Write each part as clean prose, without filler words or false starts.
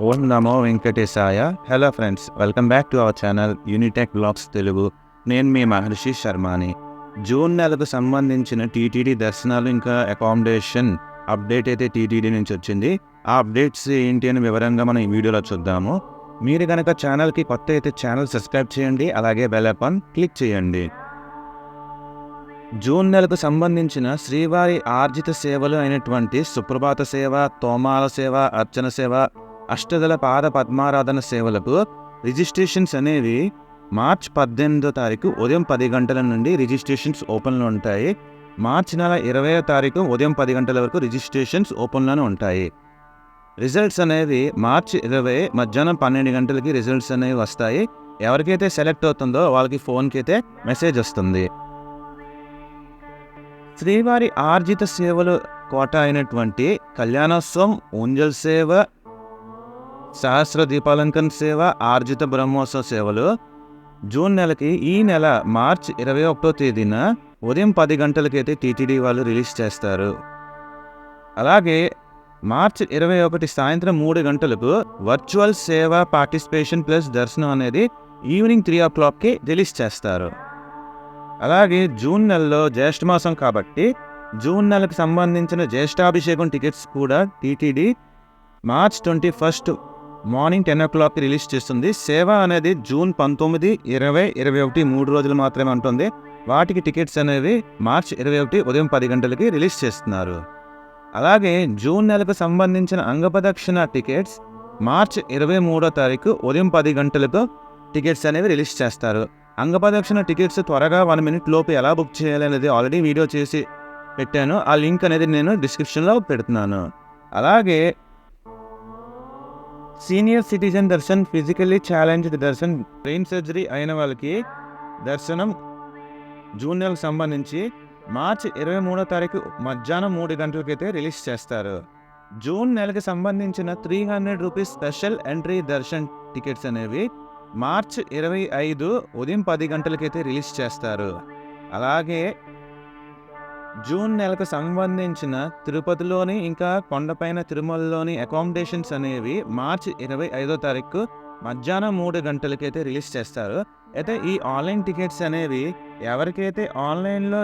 ఓం నమో వెంకటేశాయ. Hello friends, welcome back to our channel Unitech blogs Telugu. నేను మీ మహర్షి శర్మాని. జూన్ నెలకు సంబంధించిన టీటీడీ దర్శనాలు ఇంకా అకామిడేషన్ అప్డేట్ అయితే టీటీడీ నుంచి వచ్చింది. ఆ అప్డేట్స్ ఏంటి అని వివరంగా మనం ఈ వీడియోలో చూద్దాము. మీరు కనుక ఛానల్కి కొత్త అయితే ఛానల్ సబ్స్క్రైబ్ చేయండి, అలాగే బెల్ ఐకాన్ క్లిక్ చేయండి. జూన్ నెలకు సంబంధించిన శ్రీవారి ఆర్జిత సేవలు అయినటువంటి సుప్రభాత సేవ, తోమాల సేవ, అర్చన సేవ, అష్టదళ పాద పద్మారాధన సేవలకు రిజిస్ట్రేషన్స్ అనేవి మార్చ్ 18వ తారీఖు ఉదయం 10 గంటల నుండి రిజిస్ట్రేషన్స్ ఓపెన్లో ఉంటాయి. మార్చి నెల 20వ తారీఖు ఉదయం 10 గంటల వరకు రిజిస్ట్రేషన్స్ ఓపెన్లోనే ఉంటాయి. రిజల్ట్స్ అనేవి మార్చి 20 మధ్యాహ్నం 12 గంటలకి రిజల్ట్స్ అనేవి వస్తాయి. ఎవరికైతే సెలెక్ట్ అవుతుందో వాళ్ళకి ఫోన్కి అయితే మెసేజ్ వస్తుంది. శ్రీవారి ఆర్జిత సేవలు కోట అయినటువంటి కళ్యాణోత్సవం, ఊంజల్ సేవ, సహస్ర దీపాలంకరణ సేవ, ఆర్జిత బ్రహ్మోత్సవ సేవలు జూన్ నెలకి ఈ నెల మార్చి 21వ తేదీన ఉదయం 10 గంటలకైతే టీటీడీ వాళ్ళు రిలీజ్ చేస్తారు. అలాగే మార్చి 21 సాయంత్రం 3 గంటలకు వర్చువల్ సేవ పార్టిసిపేషన్ ప్లస్ దర్శనం అనేది ఈవినింగ్ 3 o'clockకి రిలీజ్ చేస్తారు. అలాగే జూన్ నెలలో జ్యేష్ఠ మాసం కాబట్టి జూన్ నెలకు సంబంధించిన జ్యేష్ఠాభిషేకం టికెట్స్ కూడా టీటీడీ మార్చ్ 21 మార్నింగ్ 10 o'clockకి రిలీజ్ చేస్తుంది. సేవ అనేది జూన్ 19, 20, 21 3 రోజులు మాత్రమే ఉంటుంది. వాటికి టికెట్స్ అనేవి మార్చ్ 21 ఉదయం 10 గంటలకి రిలీజ్ చేస్తున్నారు. అలాగే జూన్ నెలకు సంబంధించిన అంగప్రదక్షిణ టికెట్స్ మార్చ్ 23వ తారీఖు ఉదయం 10 గంటలకు టికెట్స్ అనేవి రిలీజ్ చేస్తారు. అంగప్రదక్షిణ టికెట్స్ త్వరగా 1 minute లోపు ఎలా బుక్ చేయాలి అనేది ఆల్రెడీ వీడియో చేసి పెట్టాను. ఆ లింక్ అనేది నేను డిస్క్రిప్షన్లో పెడుతున్నాను. అలాగే senior citizen Darshan, physically challenged Darshan, brain surgery అయిన వాళ్ళకి దర్శనం జూన్ నెలకు సంబంధించి మార్చి 23వ తారీఖు మధ్యాహ్నం 3 గంటలకైతే రిలీజ్ చేస్తారు. జూన్ నెలకు సంబంధించిన 300 rupees special entry Darshan tickets అనేవి మార్చ్ 25 ఉదయం 10 గంటలకైతే రిలీజ్ చేస్తారు. అలాగే జూన్ నెలకు సంబంధించిన తిరుపతిలోని ఇంకా కొండపైన తిరుమలలోని అకామిడేషన్స్ అనేవి మార్చి 25వ తారీఖు మధ్యాహ్నం 3 గంటలకైతే రిలీజ్ చేస్తారు. అయితే ఈ ఆన్లైన్ టికెట్స్ అనేవి ఎవరికైతే ఆన్లైన్లో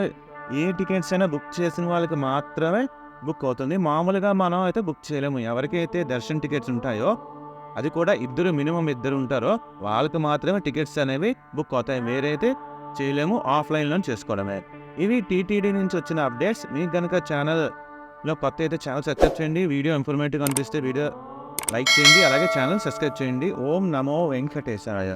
ఏ టికెట్స్ అయినా బుక్ చేసిన వాళ్ళకి మాత్రమే బుక్ అవుతుంది. మామూలుగా మనం అయితే బుక్ చేయలేము. ఎవరికైతే దర్శన్ టికెట్స్ ఉంటాయో, అది కూడా మినిమం ఇద్దరు ఉంటారో వాళ్ళకి మాత్రమే టికెట్స్ అనేవి బుక్ అవుతాయి. వేరైతే చేయలేము, ఆఫ్లైన్లో చేసుకోవడమే. ఇవి టీటీడీ నుంచి వచ్చిన అప్డేట్స్. మీకు కనుక ఛానల్లో కొత్త అయితే ఛానల్ సబ్స్క్రైబ్ చేయండి. వీడియో ఇన్ఫర్మేటివ్గా అనిపిస్తే వీడియో లైక్ చేయండి, అలాగే ఛానల్ సబ్స్క్రైబ్ చేయండి. ఓం నమో వెంకటేశాయ.